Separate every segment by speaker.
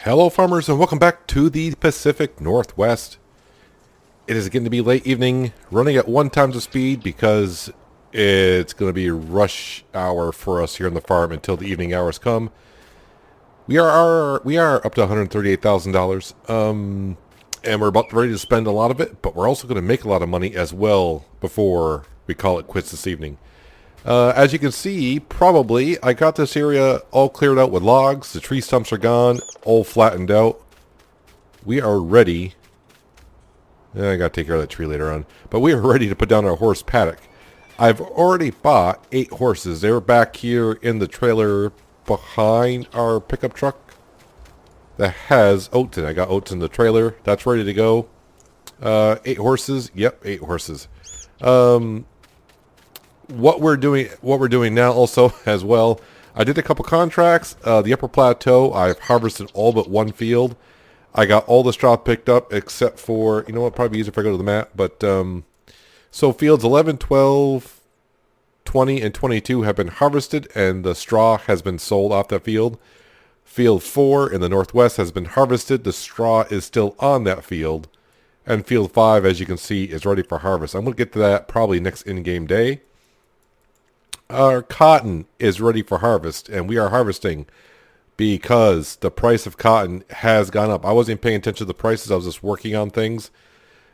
Speaker 1: Hello farmers and welcome back to the Pacific Northwest. It is going to be late evening, running at 1 times the speed because it's going to be rush hour for us here on the farm until the evening hours come. We are up to $138,000, and we're about ready to spend a lot of it, but we're also going to make a lot of money as well before we call it quits this evening. As you can see, probably, I got this area all cleared out with logs. The tree stumps are gone, all flattened out. We are ready. I gotta take care of that tree later on. But we are ready to put down our horse paddock. I've already bought 8 horses. They're back here in the trailer behind our pickup truck that has oats in it. I got oats in the trailer. That's ready to go. 8 horses. Yep, 8 horses. What we're doing now also as well, I did a couple contracts. The upper plateau, I've harvested all but one field. I got all the straw picked up except for, you know what, probably easier if I go to the map, but so fields 11, 12, 20, and 22 have been harvested and the straw has been sold off that field. Field 4 in the northwest has been harvested. The straw is still on that field. And field 5, as you can see, is ready for harvest. I'm going to get to that probably next in-game day. Our cotton is ready for harvest, and we are harvesting because the price of cotton has gone up. I wasn't paying attention to the prices. I was just working on things,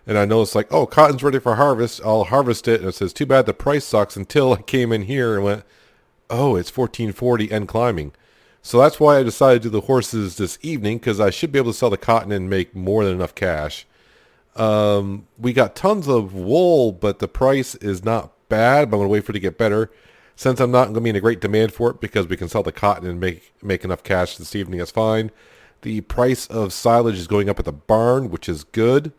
Speaker 1: and I noticed like, oh, cotton's ready for harvest. I'll harvest it, and it says, too bad the price sucks, until I came in here and went, oh, it's $14.40 and climbing. So that's why I decided to do the horses this evening, because I should be able to sell the cotton and make more than enough cash. We got tons of wool, but the price is not bad, but I'm going to wait for it to get better. Since I'm not going to be in a great demand for it because we can sell the cotton and make enough cash this evening, that's fine. The price of silage is going up at the barn, which is good.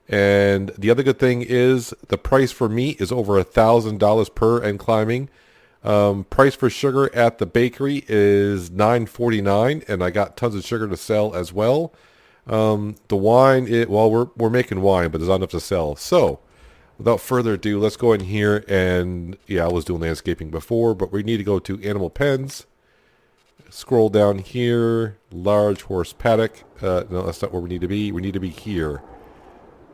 Speaker 1: And the other good thing is the price for meat is over $1,000 per and climbing. Price for sugar at the bakery is $9.49, and I got tons of sugar to sell as well. The wine, we're making wine, but there's not enough to sell. So without further ado, let's go in here and, yeah, I was doing landscaping before, but we need to go to animal pens. Scroll down here, large horse paddock. No, that's not where we need to be. We need to be here.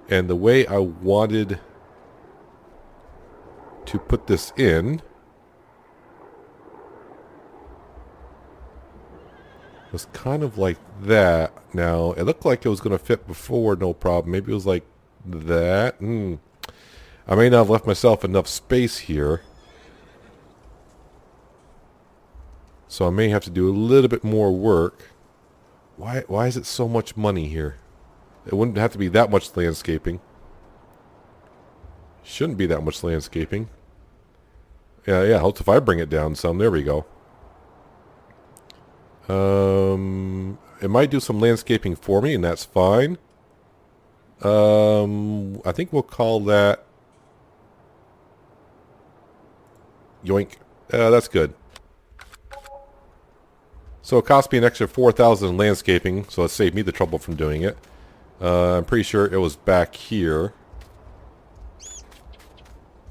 Speaker 1: And the way I wanted to put this in was kind of like that. Now, it looked like it was going to fit before, no problem. Maybe it was like that. I may not have left myself enough space here. So I may have to do a little bit more work. Why is it so much money here? It wouldn't have to be that much landscaping. Shouldn't be that much landscaping. Yeah, helps if I bring it down some. There we go. It might do some landscaping for me, and that's fine. I think we'll call that yoink. That's good. So it cost me an extra $4,000 in landscaping, so it saved me the trouble from doing it. I'm pretty sure it was back here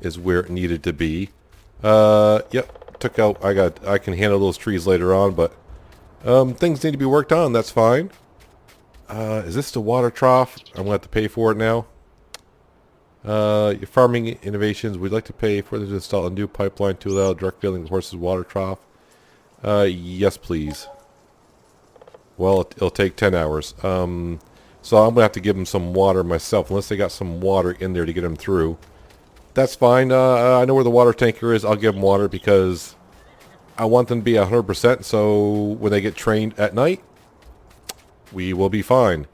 Speaker 1: is where it needed to be. Yep, took out. I can handle those trees later on, but things need to be worked on. That's fine. Is this the water trough? I'm gonna have to pay for it now. Your farming innovations. We'd like to pay for to install a new pipeline to allow direct filling of horses' water trough. Yes, please. Well, it'll take 10 hours. So I'm gonna have to give them some water myself, unless they got some water in there to get them through. That's fine. I know where the water tanker is. I'll give them water because I want them to be 100%. So when they get trained at night, we will be fine.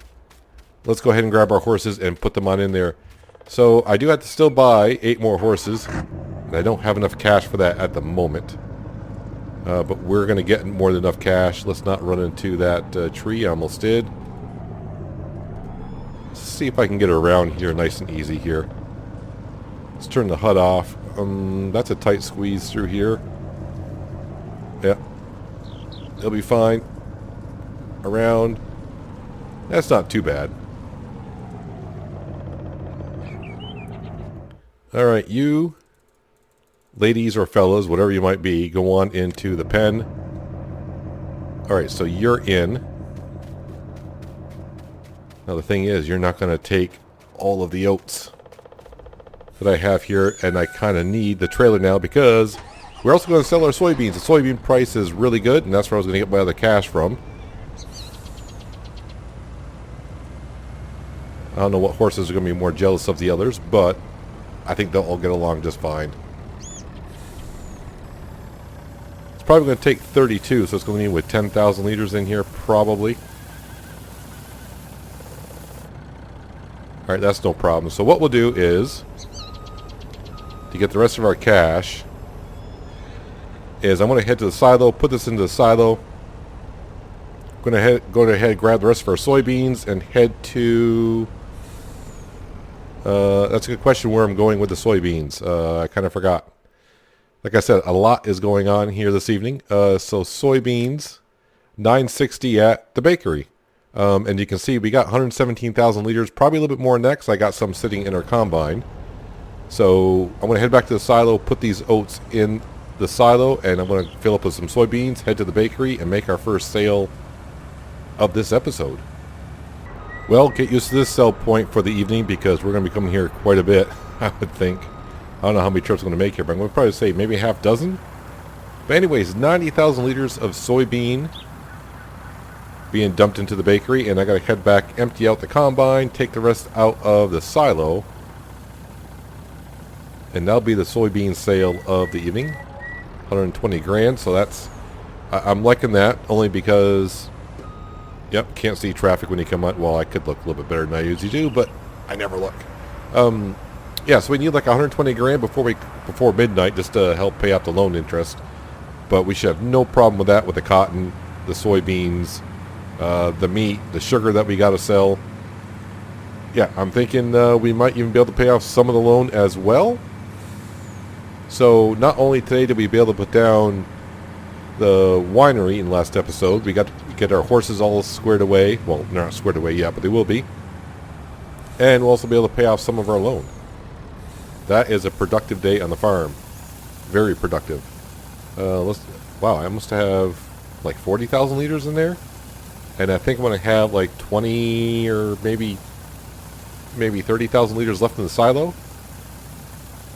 Speaker 1: Let's go ahead and grab our horses and put them on in there. So I do have to still buy 8 more horses. And I don't have enough cash for that at the moment. But we're going to get more than enough cash. Let's not run into that tree. I almost did. Let's see if I can get around here nice and easy here. Let's turn the HUD off. That's a tight squeeze through here. Yeah. It'll be fine. Around. That's not too bad. Alright, you ladies or fellows, whatever you might be, go on into the pen. Alright, so you're in. Now the thing is, you're not going to take all of the oats that I have here, and I kind of need the trailer now because we're also going to sell our soybeans. The soybean price is really good, and that's where I was going to get my other cash from. I don't know what horses are going to be more jealous of the others, but I think they'll all get along just fine. It's probably going to take 32, so it's going to need with 10,000 liters in here, probably. Alright, that's no problem. So what we'll do is, to get the rest of our cash, is I'm going to head to the silo, put this into the silo. I'm going to go ahead, grab the rest of our soybeans, and head to... that's a good question where I'm going with the soybeans. I kind of forgot. Like I said, a lot is going on here this evening. So soybeans, $9.60 at the bakery. And you can see we got 117,000 liters, probably a little bit more next. I got some sitting in our combine. So I'm going to head back to the silo, put these oats in the silo, and I'm going to fill up with some soybeans, head to the bakery, and make our first sale of this episode. Well, get used to this sell point for the evening because we're going to be coming here quite a bit, I would think. I don't know how many trips I'm going to make here, but I'm going to probably say maybe a half dozen. But anyways, 90,000 liters of soybean being dumped into the bakery, and I got to head back, empty out the combine, take the rest out of the silo, and that'll be the soybean sale of the evening. 120 grand, so that's... I'm liking that, only because... Yep, can't see traffic when you come out. Well, I could look a little bit better than I usually do, but I never look. Yeah, so we need like 120 grand before midnight just to help pay off the loan interest. But we should have no problem with that with the cotton, the soybeans, the meat, the sugar that we got to sell. Yeah, I'm thinking we might even be able to pay off some of the loan as well. So not only today did we be able to put down the winery in the last episode, we got to get our horses all squared away. Well, they're not squared away yet, but they will be. And we'll also be able to pay off some of our loan. That is a productive day on the farm. Very productive. Wow, I must have like 40,000 liters in there. And I think I'm going to have like 20 or maybe 30,000 liters left in the silo.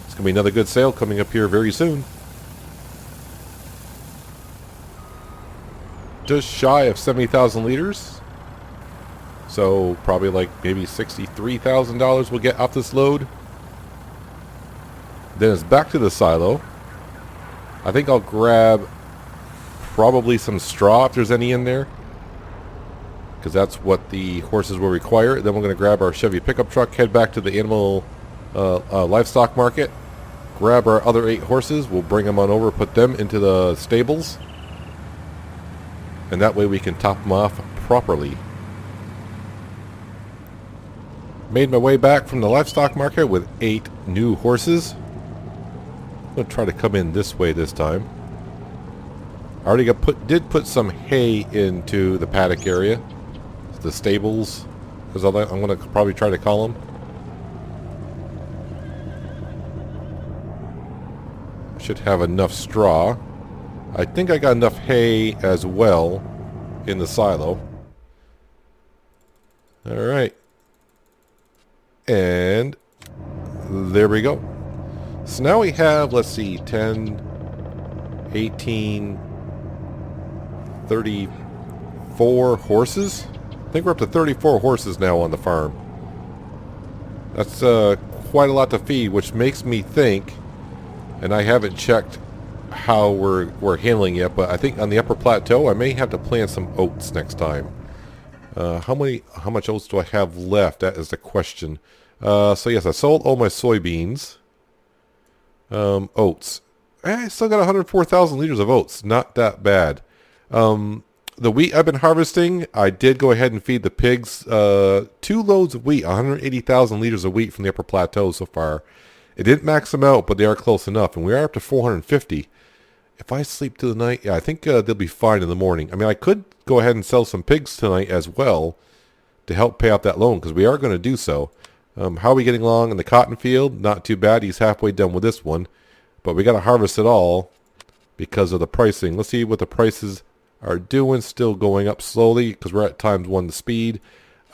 Speaker 1: It's going to be another good sale coming up here very soon. Just shy of 70,000 liters. So probably like maybe $63,000 we'll get off this load. Then it's back to the silo. I think I'll grab probably some straw if there's any in there, because that's what the horses will require. Then we're going to grab our Chevy pickup truck, head back to the animal livestock market, grab our other 8 horses. We'll bring them on over, put them into the stables, and that way we can top them off properly. Made my way back from the livestock market with 8 new horses. I'm going to try to come in this way this time. I already did put some hay into the paddock area. The stables, as I'm going to probably try to call them. Should have enough straw. I think I got enough hay as well in the silo. Alright. And there we go. So now we have, let's see, 10, 18, 34 horses. I think we're up to 34 horses now on the farm. That's quite a lot to feed, which makes me think, and I haven't checked how we're handling yet, but I think on the upper plateau I may have to plant some oats next time. How much oats do I have left? That is the question. So yes, I sold all my soybeans. Oats. I still got 104,000 liters of oats. Not that bad. The wheat I've been harvesting, I did go ahead and feed the pigs 2 loads of wheat, 180,000 liters of wheat from the upper plateau so far. It didn't max them out, but they are close enough, and we are up to 450. If I sleep through the night, yeah, I think they'll be fine in the morning. I mean, I could go ahead and sell some pigs tonight as well to help pay off that loan, because we are going to do so. How are we getting along in the cotton field? Not too bad. He's halfway done with this one, but we got to harvest it all because of the pricing. Let's see what the prices are doing. Still going up slowly because we're at ×1 the speed.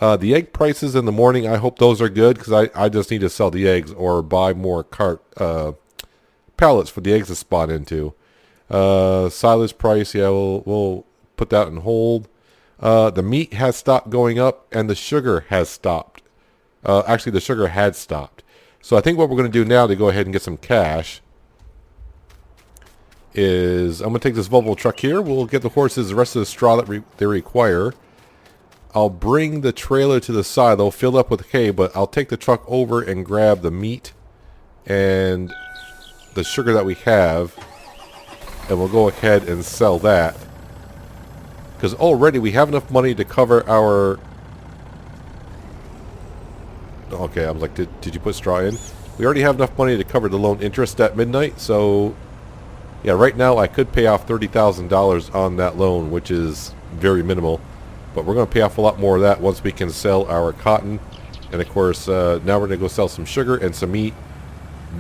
Speaker 1: The egg prices in the morning, I hope those are good because I just need to sell the eggs or buy more pallets for the eggs to spawn into. Silage price, yeah, we'll put that on hold. The meat has stopped going up and the sugar has stopped. Actually, the sugar had stopped. So I think what we're going to do now to go ahead and get some cash is I'm going to take this Volvo truck here. We'll get the horses the rest of the straw that they require. I'll bring the trailer to the side. They'll fill up with hay, but I'll take the truck over and grab the meat and the sugar that we have, and we'll go ahead and sell that. Because already we have enough money to cover our... Okay, I was like, did you put straw in? We already have enough money to cover the loan interest at midnight, so... Yeah, right now I could pay off $30,000 on that loan, which is very minimal. But we're going to pay off a lot more of that once we can sell our cotton. And of course, now we're going to go sell some sugar and some meat,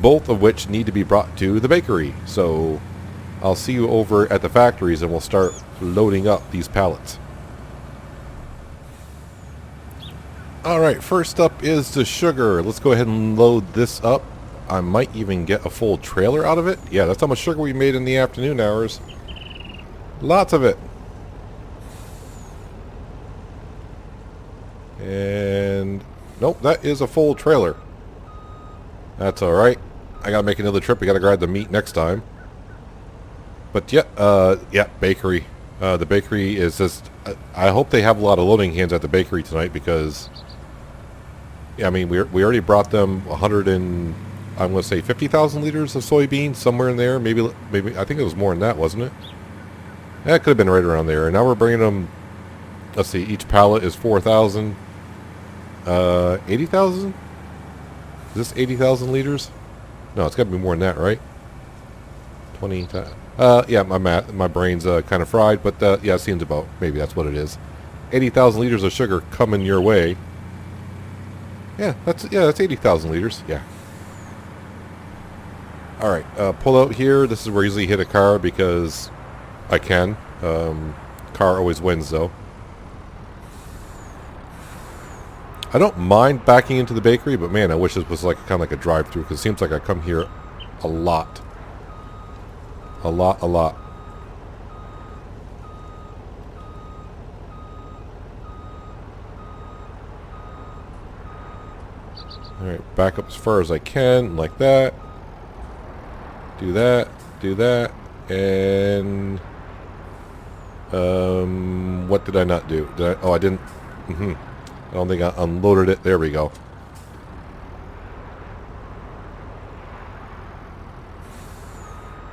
Speaker 1: both of which need to be brought to the bakery. So I'll see you over at the factories and we'll start loading up these pallets. Alright, first up is the sugar. Let's go ahead and load this up. I might even get a full trailer out of it. Yeah, that's how much sugar we made in the afternoon hours. Lots of it. And nope, that is a full trailer. That's alright. I gotta make another trip. We gotta grab the meat next time. But yeah, bakery. The bakery is just... I hope they have a lot of loading hands at the bakery tonight because... Yeah, I mean, we already brought them 100 and... I'm going to say 50,000 liters of soybeans, somewhere in there. Maybe I think it was more than that, wasn't it? That could have been right around there. And now we're bringing them... Let's see, each pallet is 4,000. 80,000? Is this 80,000 liters? No, it's got to be more than that, right? 20... yeah, my brain's kind of fried, but yeah, it seems about... Maybe that's what it is. 80,000 liters of sugar coming your way. Yeah, that's 80,000 liters. Yeah. Alright, pull out here. This is where I usually hit a car because I can. Car always wins, though. I don't mind backing into the bakery, but man, I wish this was like kind of like a drive-through because it seems like I come here a lot. A lot. Alright, back up as far as I can, like that. Do that, and... what did I not do? Oh, I didn't... I don't think I unloaded it. There we go.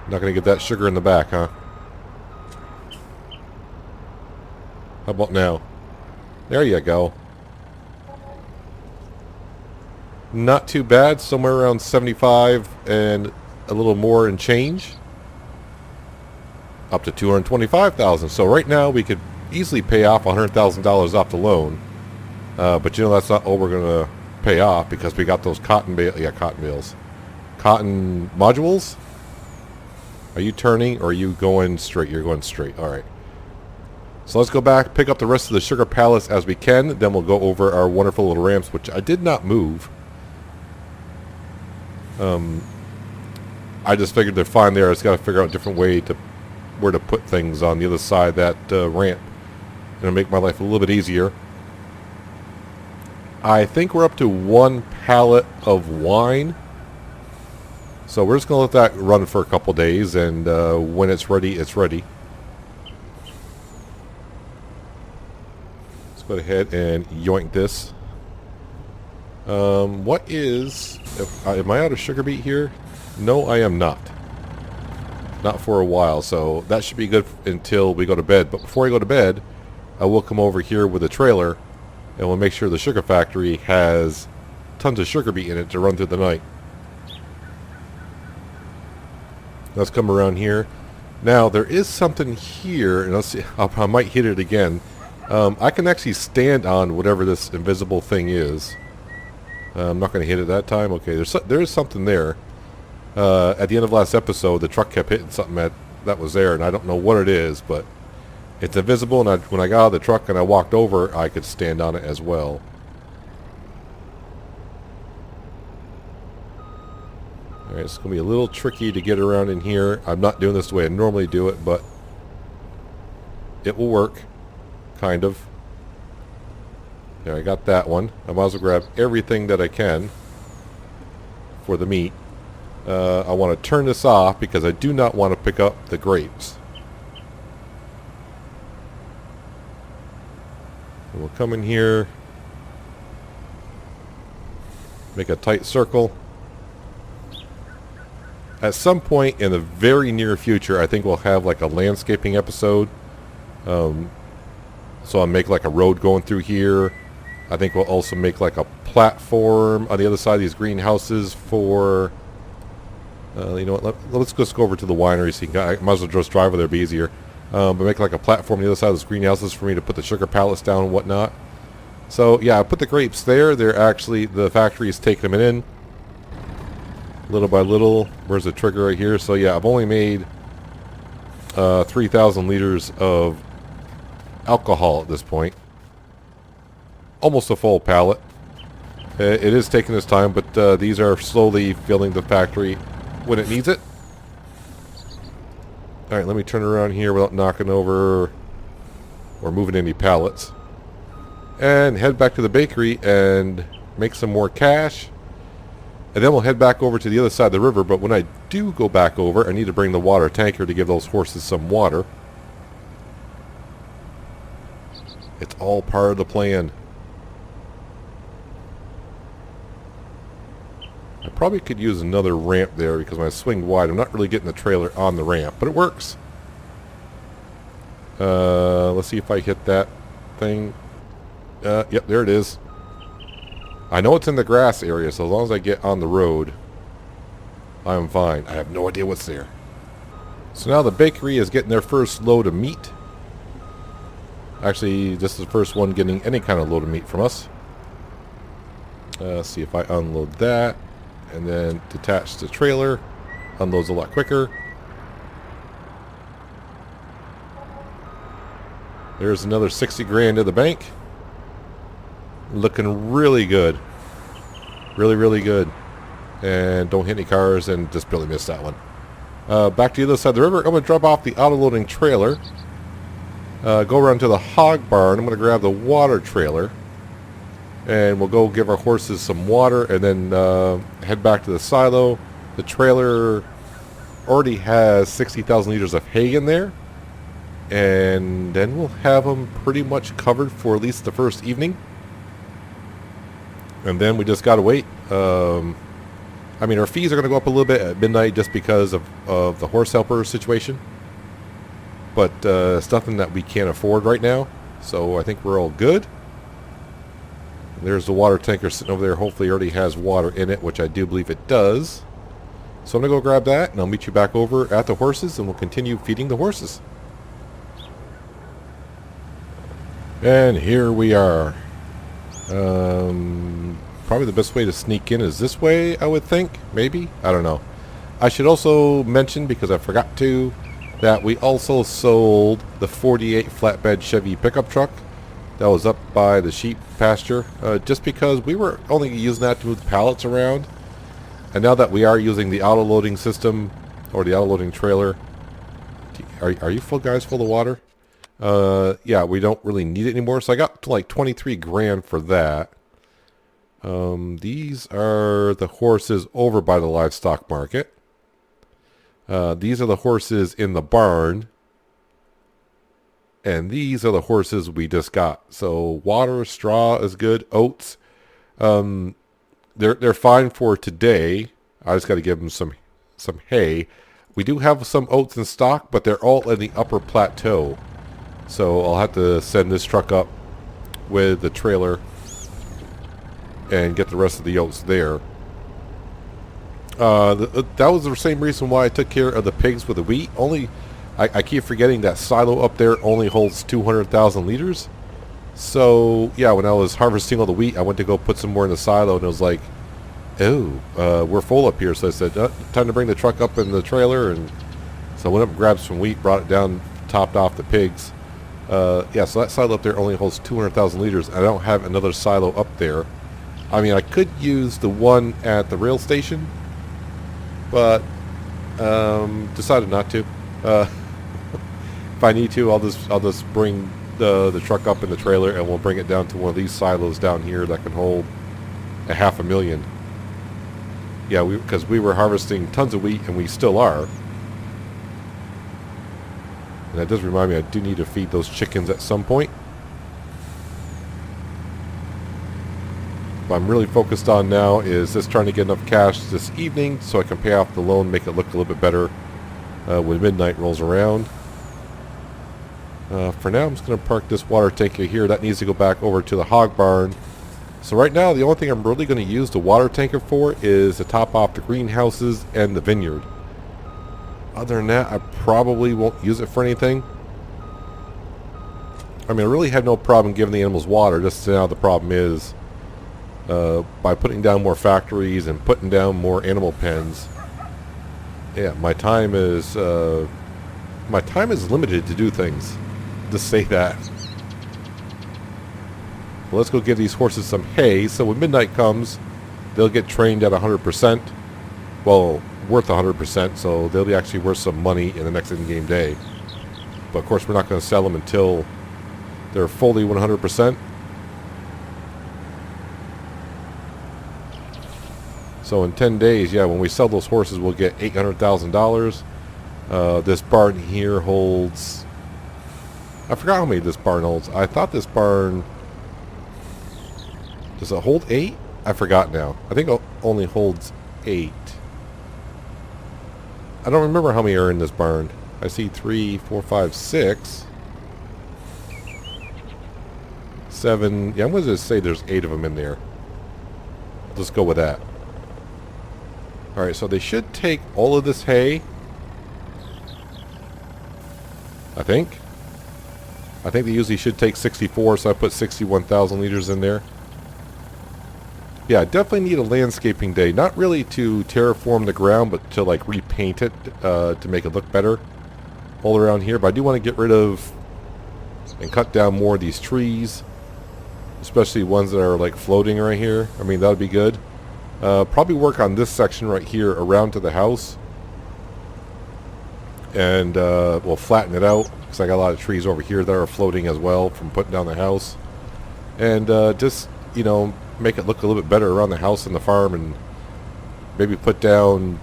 Speaker 1: Not gonna get that sugar in the back, huh? How about now? There you go. Not too bad. Somewhere around 75 and a little more in change. Up to 225,000. So right now we could easily pay off $100,000 off the loan. But you know that's not all we're gonna pay off because we got those cotton bales. Cotton modules. Are you turning or are you going straight? You're going straight. Alright. So let's go back, pick up the rest of the sugar pallets as we can. Then we'll go over our wonderful little ramps, which I did not move. I just figured they're fine there. I just got to figure out a different way to where to put things on the other side of that ramp. It'll make my life a little bit easier. I think we're up to 1 pallet of wine. So we're just going to let that run for a couple days, and when it's ready, it's ready. Let's go ahead and yoink this. What is... am I out of sugar beet here? No, I am not. Not for a while, so that should be good until we go to bed. But before I go to bed, I will come over here with a trailer, and we'll make sure the sugar factory has tons of sugar beet in it to run through the night. Let's come around here. Now, there is something here, and let's see, I might hit it again. I can actually stand on whatever this invisible thing is. I'm not going to hit it that time. Okay, there is something there. At the end of last episode, the truck kept hitting something that was there, and I don't know what it is, but It's invisible, and when I got out of the truck and I walked over, I could stand on it as well. Alright, it's going to be a little tricky to get around in here. I'm not doing this the way I normally do it, but it will work. Kind of. There, I got that one. I might as well grab everything that I can for the meat. I want to turn this off because I do not want to pick up the grapes. And we'll come in here, make a tight circle. At some point in the very near future, I think we'll have like a landscaping episode. So I'll make like a road going through here. I think we'll also make like a platform on the other side of these greenhouses for... you know what, let's just go over to the winery so you can, I might as well just drive over there, it'll be easier. But make like a platform on the other side of those greenhouses for me to put the sugar pallets down and whatnot. So yeah, I put the grapes there. They're actually, the factory is taking them in. Little by little. Where's the trigger right here? So yeah, I've only made 3,000 liters of alcohol at this point. Almost a full pallet. It is taking its time, but these are slowly filling the factory when it needs it. Alright, let me turn around here without knocking over or moving any pallets. And head back to the bakery and make some more cash. And then we'll head back over to the other side of the river. But when I do go back over, I need to bring the water tanker to give those horses some water. It's all part of the plan. I probably could use another ramp there because when I swing wide, I'm not really getting the trailer on the ramp, but it works. Let's see if I hit that thing. Yep, there it is. I know it's in the grass area, so as long as I get on the road, I'm fine. I have no idea what's there. So now the bakery is getting their first load of meat. Actually, this is the first one getting any kind of load of meat from us. See if I unload that. And then detach the trailer. Unloads a lot quicker. There's another 60 grand in the bank. Looking really good. Really, really good. And don't hit any cars and just barely missed that one. Back to the other side of the river. I'm going to drop off the auto-loading trailer. Go around to the hog barn. I'm going to grab the water trailer. And we'll go give our horses some water and then head back to the silo. The trailer already has 60,000 liters of hay in there. And then we'll have them pretty much covered for at least the first evening. And then we just got to wait. I mean, our fees are going to go up a little bit at midnight just because of the horse helper situation. But it's nothing that we can't afford right now. So I think we're all good. There's the water tanker sitting over there. Hopefully it already has water in it, which I do believe it does. So I'm going to go grab that, and I'll meet you back over at the horses, and we'll continue feeding the horses. And here we are. Probably the best way to sneak in is this way, I would think. Maybe? I don't know. I should also mention, because I forgot to, that we also sold the 48 flatbed Chevy pickup truck that was up by the sheep pasture, just because we were only using that to move the pallets around. And now that we are using the auto-loading system, or the auto-loading trailer, are you full, guys, full of water? Yeah, we don't really need it anymore, so I got to like 23 grand for that. These are the horses over by the livestock market. These are the horses in the barn. And these are the horses we just got. So water, straw is good. Oats, they're fine for today. I just got to give them some hay. We do have some oats in stock, but they're all in the upper plateau. So I'll have to send this truck up with the trailer and get the rest of the oats there. That was the same reason why I took care of the pigs with the wheat. I keep forgetting that silo up there only holds 200,000 liters. So, yeah, when I was harvesting all the wheat, I went to go put some more in the silo, and it was like, oh, we're full up here. So I said, time to bring the truck up in the trailer. And so I went up and grabbed some wheat, brought it down, topped off the pigs. Yeah, so that silo up there only holds 200,000 liters. I don't have another silo up there. I mean, I could use the one at the rail station, but decided not to. If I need to, I'll just bring the truck up in the trailer, and we'll bring it down to one of these silos down here that can hold 500,000. Yeah, because we were harvesting tons of wheat, and we still are. And that does remind me, I do need to feed those chickens at some point. What I'm really focused on now is just trying to get enough cash this evening so I can pay off the loan, make it look a little bit better when midnight rolls around. For now, I'm just going to park this water tanker here. That needs to go back over to the hog barn. So right now, the only thing I'm really going to use the water tanker for is to top off the greenhouses and the vineyard. Other than that, I probably won't use it for anything. I mean, I really have no problem giving the animals water. Just now the problem is by putting down more factories and putting down more animal pens. Yeah, my time is limited to do things. Just say that. Well, let's go give these horses some hay. So when midnight comes, they'll get trained at 100%. Well, worth 100%, so they'll be actually worth some money in the next in-game day. But of course, we're not going to sell them until they're fully 100%. So in 10 days, yeah, when we sell those horses, we'll get $800,000. This barn here holds... I forgot how many this barn holds. I thought this barn... Does it hold 8? I forgot now. I think it only holds 8. I don't remember how many are in this barn. I see 3, 4, 5, 6, 7. Yeah, I'm going to just say there's 8 of them in there. Let's go with that. Alright, so they should take all of this hay. I think they usually should take 64, so I put 61,000 liters in there. Yeah, I definitely need a landscaping day. Not really to terraform the ground, but to like repaint it to make it look better all around here. But I do want to get rid of and cut down more of these trees, especially ones that are like floating right here. I mean, that would be good. Probably work on this section right here around to the house. And we'll flatten it out because I got a lot of trees over here that are floating as well from putting down the house. And just, you know, make it look a little bit better around the house and the farm, and maybe put down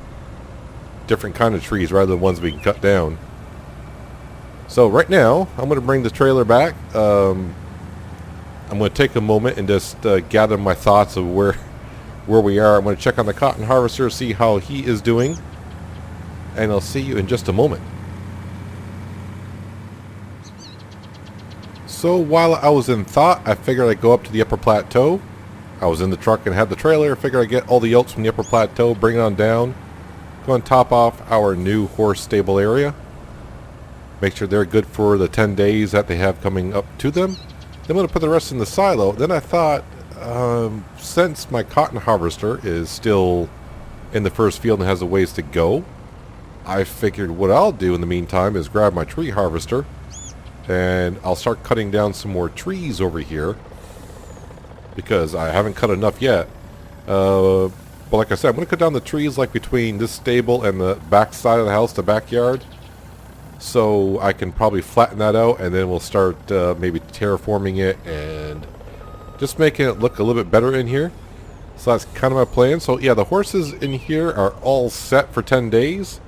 Speaker 1: different kind of trees rather than ones we can cut down. So right now, I'm going to bring the trailer back. I'm going to take a moment and just gather my thoughts of where we are. I'm going to check on the cotton harvester, see how he is doing, and I'll see you in just a moment. So while I was in thought, I figured I'd go up to the upper plateau. I was in the truck and had the trailer. I figured I'd get all the yolks from the upper plateau, bring it on down, go and top off our new horse stable area. Make sure they're good for the 10 days that they have coming up to them. Then I'm going to put the rest in the silo. Then I thought, since my cotton harvester is still in the first field and has a ways to go, I figured what I'll do in the meantime is grab my tree harvester and I'll start cutting down some more trees over here, because I haven't cut enough yet. But like I said, I'm going to cut down the trees like between this stable and the back side of the house, the backyard. So I can probably flatten that out, and then we'll start maybe terraforming it and just making it look a little bit better in here. So that's kind of my plan. So yeah, the horses in here are all set for 10 days.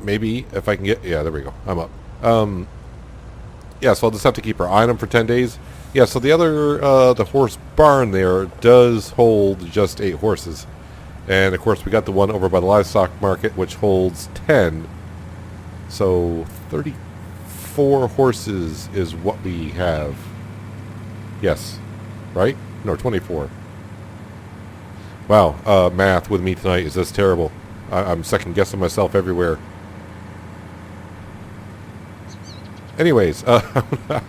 Speaker 1: Maybe if I can get... Yeah, there we go. I'm up. Yeah, so I'll just have to keep our eye on them for 10 days. Yeah, so the other, the horse barn there does hold just 8 horses. And, of course, we got the one over by the livestock market, which holds 10. So, 34 horses is what we have. Yes. Right? No, 24. Wow, math with me tonight is just terrible. I'm second-guessing myself everywhere. Anyways, I'm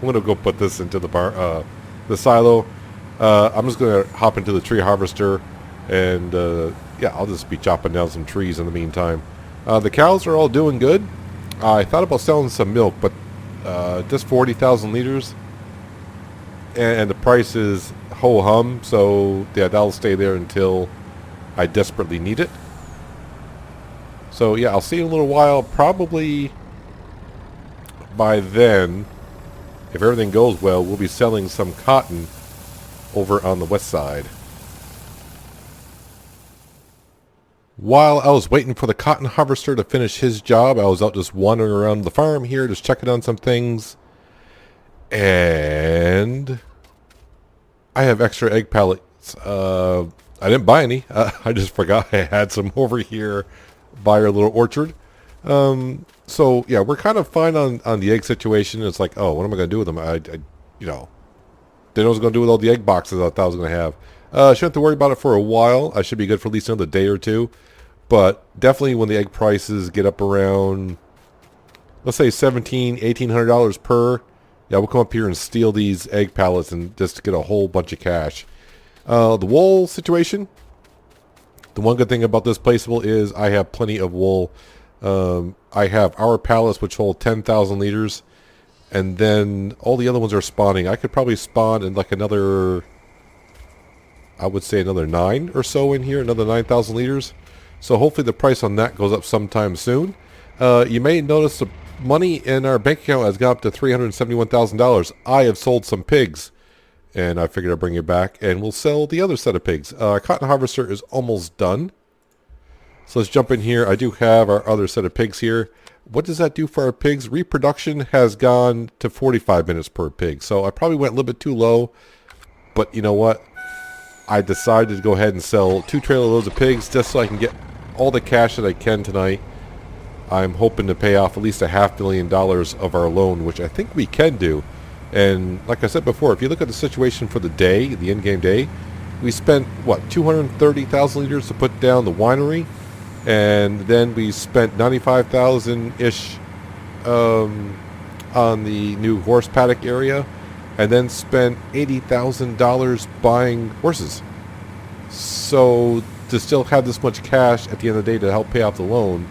Speaker 1: going to go put this into the silo. I'm just going to hop into the tree harvester, and yeah, I'll just be chopping down some trees in the meantime. The cows are all doing good. I thought about selling some milk, but just 40,000 liters, and the price is ho-hum, so yeah, that'll stay there until I desperately need it. So yeah, I'll see you in a little while. Probably by then, if everything goes well, we'll be selling some cotton over on the west side. While I was waiting for the cotton harvester to finish his job, I was out just wandering around the farm here, just checking on some things. And I have extra egg pellets. I didn't buy any. I just forgot I had some over here by our little orchard. So yeah, we're kind of fine on the egg situation. It's like, oh, what am I going to do with them? I didn't know what I was going to do with all the egg boxes I thought I was going to have. Shouldn't have to worry about it for a while. I should be good for at least another day or two. But definitely when the egg prices get up around, let's say $1,700, $1,800 per, yeah, we'll come up here and steal these egg pallets and just get a whole bunch of cash. The wool situation, the one good thing about this placeable is I have plenty of wool. I have our pallets which hold 10,000 liters, and then all the other ones are spawning. I could probably spawn in like another, I would say another 9 or so in here, another 9,000 liters. So hopefully the price on that goes up sometime soon. You may notice the money in our bank account has gone up to $371,000. I have sold some pigs, and I figured I'd bring you back, and we'll sell the other set of pigs. Our cotton harvester is almost done. So let's jump in here. I do have our other set of pigs here. What does that do for our pigs? Reproduction has gone to 45 minutes per pig. So I probably went a little bit too low, but you know what? I decided to go ahead and sell 2 trailer loads of pigs just so I can get all the cash that I can tonight. I'm hoping to pay off at least $500,000 of our loan, which I think we can do. And like I said before, if you look at the situation for the day, the in-game day, we spent, what, 230,000 liters to put down the winery, and then we spent 95,000-ish on the new horse paddock area, and then spent $80,000 buying horses. So to still have this much cash at the end of the day to help pay off the loan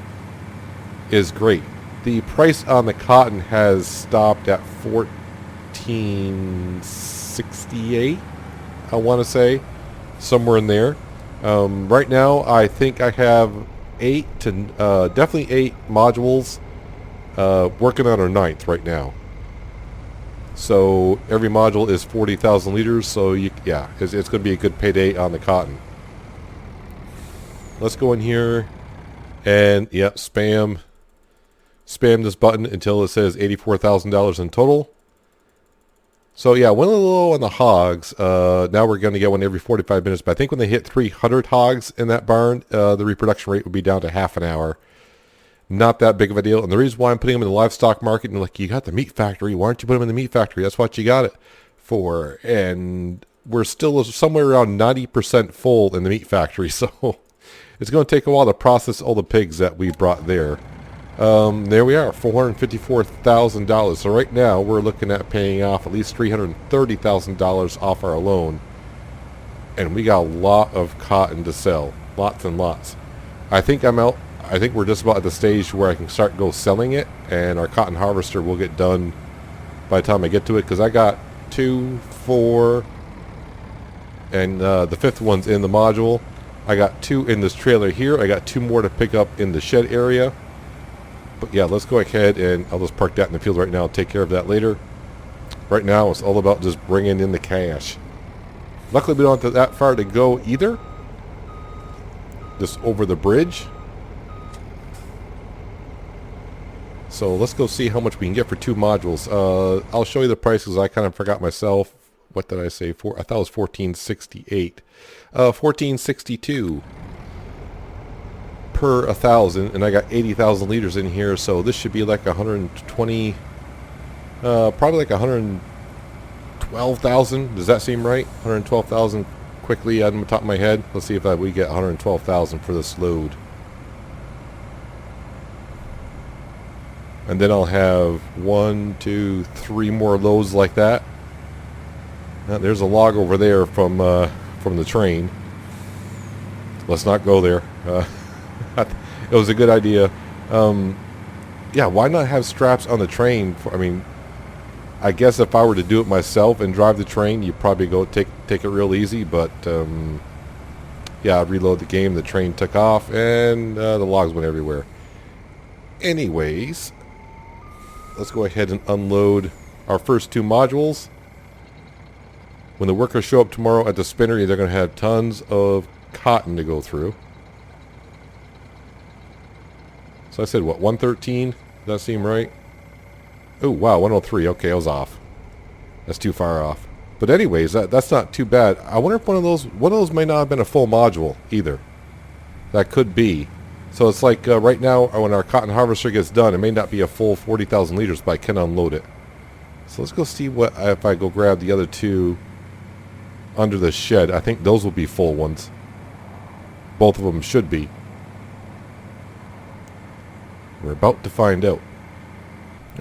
Speaker 1: is great. The price on the cotton has stopped at $14.68, I want to say, somewhere in there. Right now, I think I have definitely 8 modules working on our 9th right now. So every module is 40,000 liters. So yeah, it's going to be a good payday on the cotton. Let's go in here and yeah, spam this button until it says $84,000 in total. So yeah, went a little low on the hogs. Now we're going to get one every 45 minutes. But I think when they hit 300 hogs in that barn, the reproduction rate would be down to half an hour. Not that big of a deal. And the reason why I'm putting them in the livestock market, and like, you got the meat factory. Why don't you put them in the meat factory? That's what you got it for. And we're still somewhere around 90% full in the meat factory. So it's going to take a while to process all the pigs that we brought there. There we are, $454,000. So right now we're looking at paying off at least $330,000 off our loan. And we got a lot of cotton to sell. Lots and lots. I think we're just about at the stage where I can start selling it, and our cotton harvester will get done by the time I get to it, because I got 2, 4, and the 5th one's in the module. I got 2 in this trailer here. I got 2 more to pick up in the shed area. But yeah, let's go ahead and I'll just park that in the field right now. I'll take care of that later. Right now, it's all about just bringing in the cash. Luckily, we don't have that far to go either. Just over the bridge. So let's go see how much we can get for 2 modules. I'll show you the prices. I kind of forgot myself. What did I say? I thought it was $14.68. $14.62 per 1,000, and I got 80,000 liters in here. So this should be like 120, probably like 112,000. Does that seem right? 112,000 quickly on the top of my head. Let's see if we get 112,000 for this load. And then I'll have 1, 2, 3 more loads like that. There's a log over there from the train. Let's not go there. It was a good idea. yeah, why not have straps on the train? I mean, I guess if I were to do it myself and drive the train, you'd probably go take it real easy. But yeah, I reload the game. The train took off, and the logs went everywhere. Anyways, let's go ahead and unload our first two modules. When the workers show up tomorrow at the spinnery, they're going to have tons of cotton to go through. So I said, what, 113? Does that seem right? Oh, wow, 103. Okay, I was off. That's too far off. But anyways, that's not too bad. I wonder if one of those may not have been a full module either. That could be. So it's like right now, when our cotton harvester gets done, it may not be a full 40,000 liters, but I can unload it. So let's go see what if I go grab the other two under the shed. I think those will be full ones. Both of them should be. We're about to find out.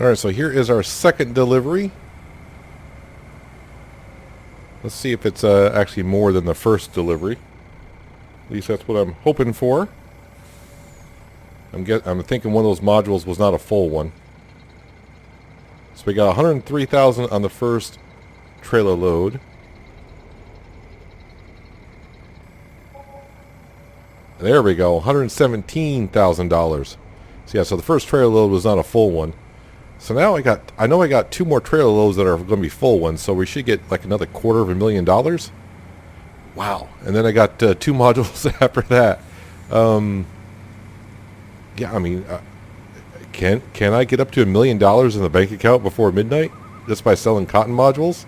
Speaker 1: Alright, so here is our second delivery. Let's see if it's actually more than the first delivery. At least that's what I'm hoping for. I'm thinking one of those modules was not a full one. So we got 103,000 on the first trailer load. There we go, $117,000. So yeah, so the first trailer load was not a full one. So now I know I got two more trailer loads that are going to be full ones, so we should get like another $250,000. Wow. And then I got two modules after that. Yeah, I mean, can I get up to $1 million in the bank account before midnight just by selling cotton modules?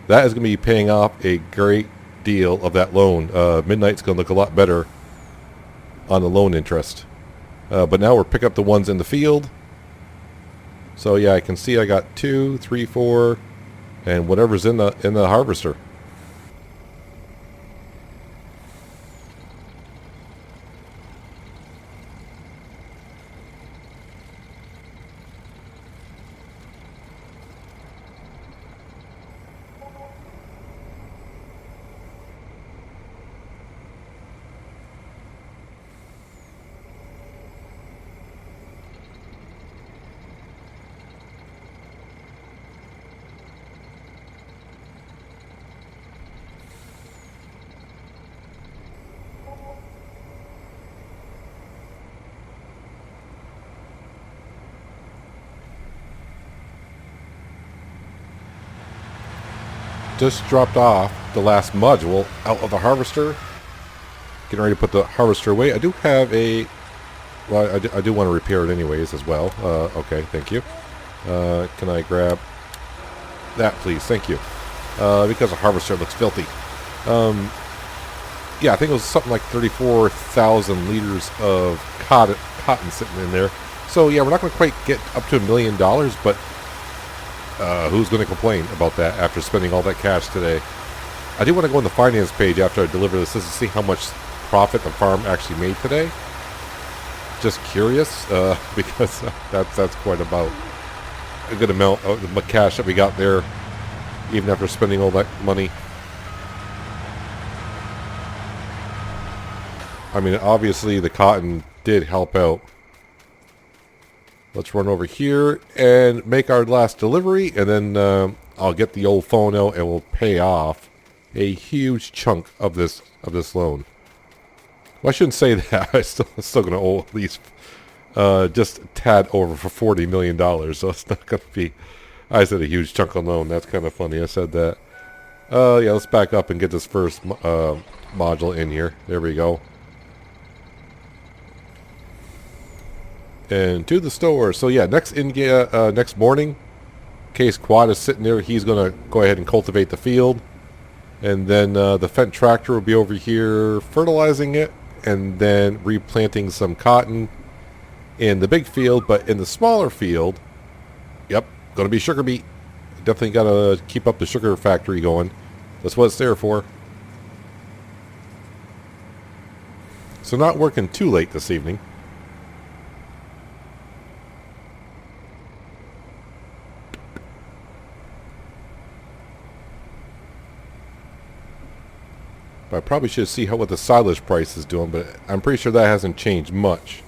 Speaker 1: That is going to be paying off a great deal of that loan. Midnight's going to look a lot better on the loan interest. But now we're picking up the ones in the field. So yeah, I can see I got 2, 3, 4, and whatever's in the harvester. Just dropped off the last module out of the harvester. Getting ready to put the harvester away. I do have a... Well, I do want to repair it anyways as well. Okay, thank you. Can I grab that, please? Thank you. Because the harvester looks filthy. Yeah, I think it was something like 34,000 liters of cotton sitting in there. So, yeah, we're not going to quite get up to $1 million, but who's going to complain about that after spending all that cash today? I do want to go on the finance page after I deliver this just to see how much profit the farm actually made today. Just curious, because that's quite about a good amount of the cash that we got there, even after spending all that money. I mean, obviously the cotton did help out. Let's run over here and make our last delivery, and then I'll get the old phone out and we'll pay off a huge chunk of this loan. Well, I shouldn't say that. I'm still going to owe at least just a tad over for $40 million, so it's not going to be... I said a huge chunk of loan. That's kind of funny. I said that. Yeah, let's back up and get this first module in here. There we go. And to the store. So yeah, next morning, Case Quad is sitting there. He's going to go ahead and cultivate the field. And then the Fendt tractor will be over here fertilizing it and then replanting some cotton in the big field. But in the smaller field, yep, going to be sugar beet. Definitely got to keep up the sugar factory going. That's what it's there for. So not working too late this evening. But I probably should see what the silage price is doing, but I'm pretty sure that hasn't changed much.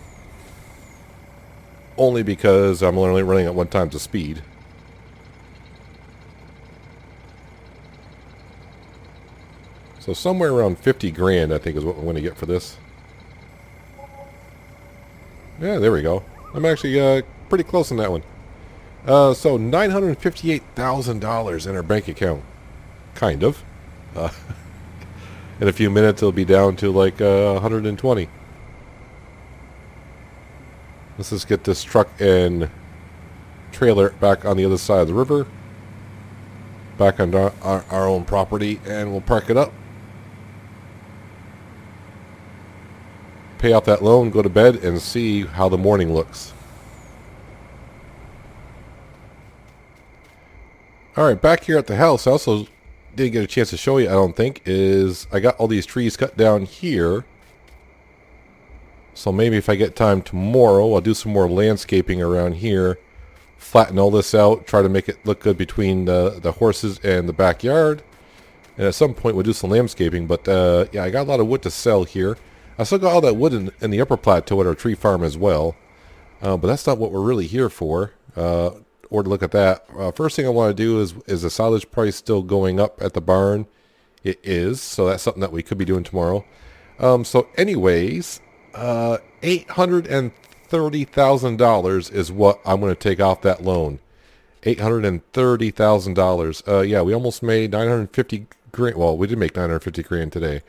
Speaker 1: only because I'm only running at 1 times the speed. So somewhere around 50 grand, I think, is what we're going to get for this. Yeah, there we go. I'm actually pretty close on that one. So $958,000 in our bank account. Kind of. In a few minutes, it'll be down to like 120. Let's just get this truck and trailer back on the other side of the river. Back on our own property, and we'll park it up. Pay off that loan, go to bed, and see how the morning looks. Alright, back here at the house, I also didn't get a chance to show you, I don't think, is I got all these trees cut down here. So maybe if I get time tomorrow, I'll do some more landscaping around here. Flatten all this out, try to make it look good between the horses and the backyard. And at some point we'll do some landscaping, but yeah, I got a lot of wood to sell here. I still got all that wood in the upper plateau at our tree farm as well. But that's not what we're really here for, or to look at that. First thing I want to do is the silage price still going up at the barn? It is, so that's something that we could be doing tomorrow. So anyways, $830,000 is what I'm going to take off that loan. $830,000. Yeah, we almost made 950 grand. Well, we did make 950 grand today.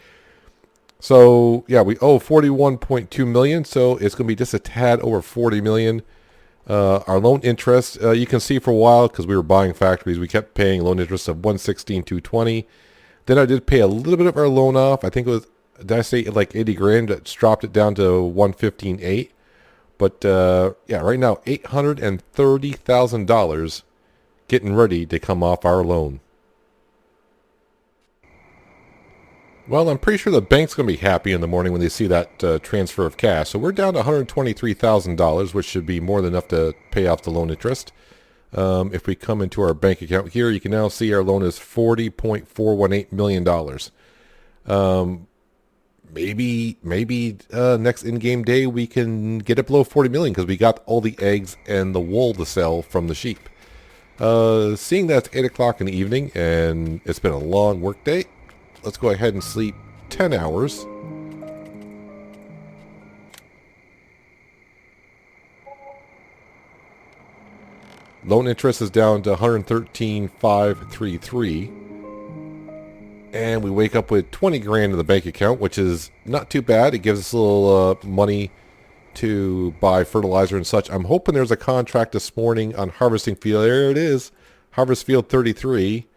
Speaker 1: So yeah, we owe 41.2 million, so it's going to be just a tad over 40 million. Our loan interest, you can see for a while, because we were buying factories, we kept paying loan interest of 116,220. Then I did pay a little bit of our loan off. I think it was, did I say like 80 grand? It's dropped it down to 115.8. But yeah, right now $830,000 getting ready to come off our loan. Well, I'm pretty sure the bank's going to be happy in the morning when they see that transfer of cash. So we're down to $123,000, which should be more than enough to pay off the loan interest. If we come into our bank account here, you can now see our loan is $40.418 million. Maybe next in-game day we can get it below 40 million because we got all the eggs and the wool to sell from the sheep. Seeing that it's 8 o'clock in the evening and it's been a long work day, let's go ahead and sleep 10 hours. Loan interest is down to 113,533. And we wake up with 20 grand in the bank account, which is not too bad. It gives us a little money to buy fertilizer and such. I'm hoping there's a contract this morning on harvesting field. There it is, Harvest Field 33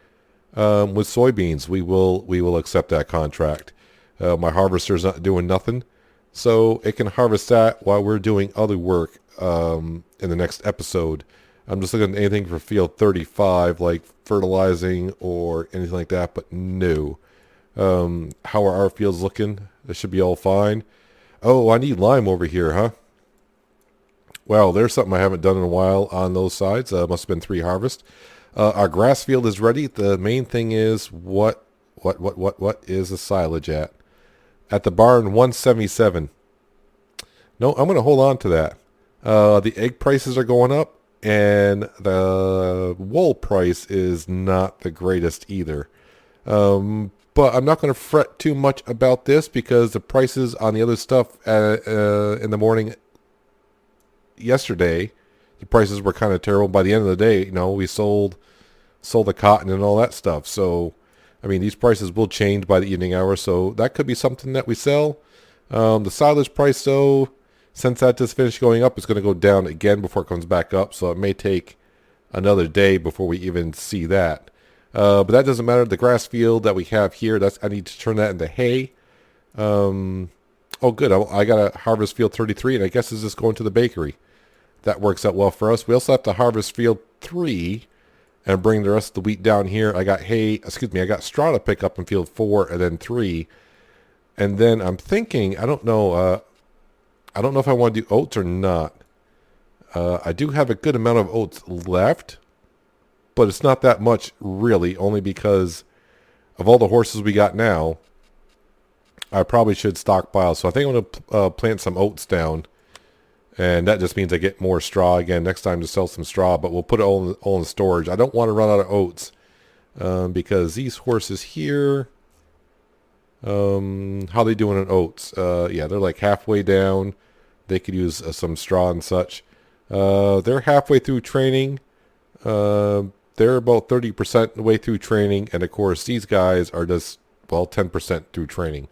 Speaker 1: with soybeans. We will accept that contract. My harvester's not doing nothing, so it can harvest that while we're doing other work in the next episode. I'm just looking at anything for field 35, like fertilizing or anything like that, but no. How are our fields looking? This should be all fine. Oh, I need lime over here, huh? Well, there's something I haven't done in a while on those sides. Must have been 3 harvests. Our grass field is ready. The main thing is what is the silage at? At the barn, 177. No, I'm going to hold on to that. The egg prices are going up. And the wool price is not the greatest either. But I'm not going to fret too much about this because the prices on the other stuff in the morning yesterday, the prices were kind of terrible. By the end of the day, we sold the cotton and all that stuff. So, I mean, these prices will change by the evening hour. So that could be something that we sell. The silage price, though, since that just finished going up, it's going to go down again before it comes back up. So it may take another day before we even see that. But that doesn't matter. The grass field that we have here, I need to turn that into hay. Oh, good. I got a Harvest Field 33, and I guess it's just going to the bakery. That works out well for us. We also have to Harvest Field 3 and bring the rest of the wheat down here. I got I got straw to pick up in Field 4 and then 3. And then I'm thinking, I don't know if I want to do oats or not. I do have a good amount of oats left, but it's not that much really, only because of all the horses we got now. I probably should stockpile. So I think I'm going to plant some oats down And that just means I get more straw again next time to sell some straw, but we'll put it all in storage. I don't want to run out of oats because these horses here, how they doing in oats? Yeah, they're like halfway down. They could use some straw and such. They're halfway through training. They're about 30% the way through training. And of course, these guys are just, well, 10% through training,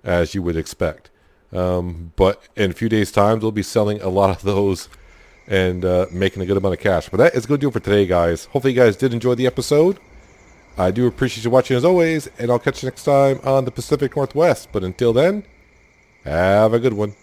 Speaker 1: as you would expect. But in a few days' time, they'll be selling a lot of those and making a good amount of cash. But that is going to do it for today, guys. Hopefully you guys did enjoy the episode. I do appreciate you watching as always, and I'll catch you next time on the Pacific Northwest. But until then, have a good one.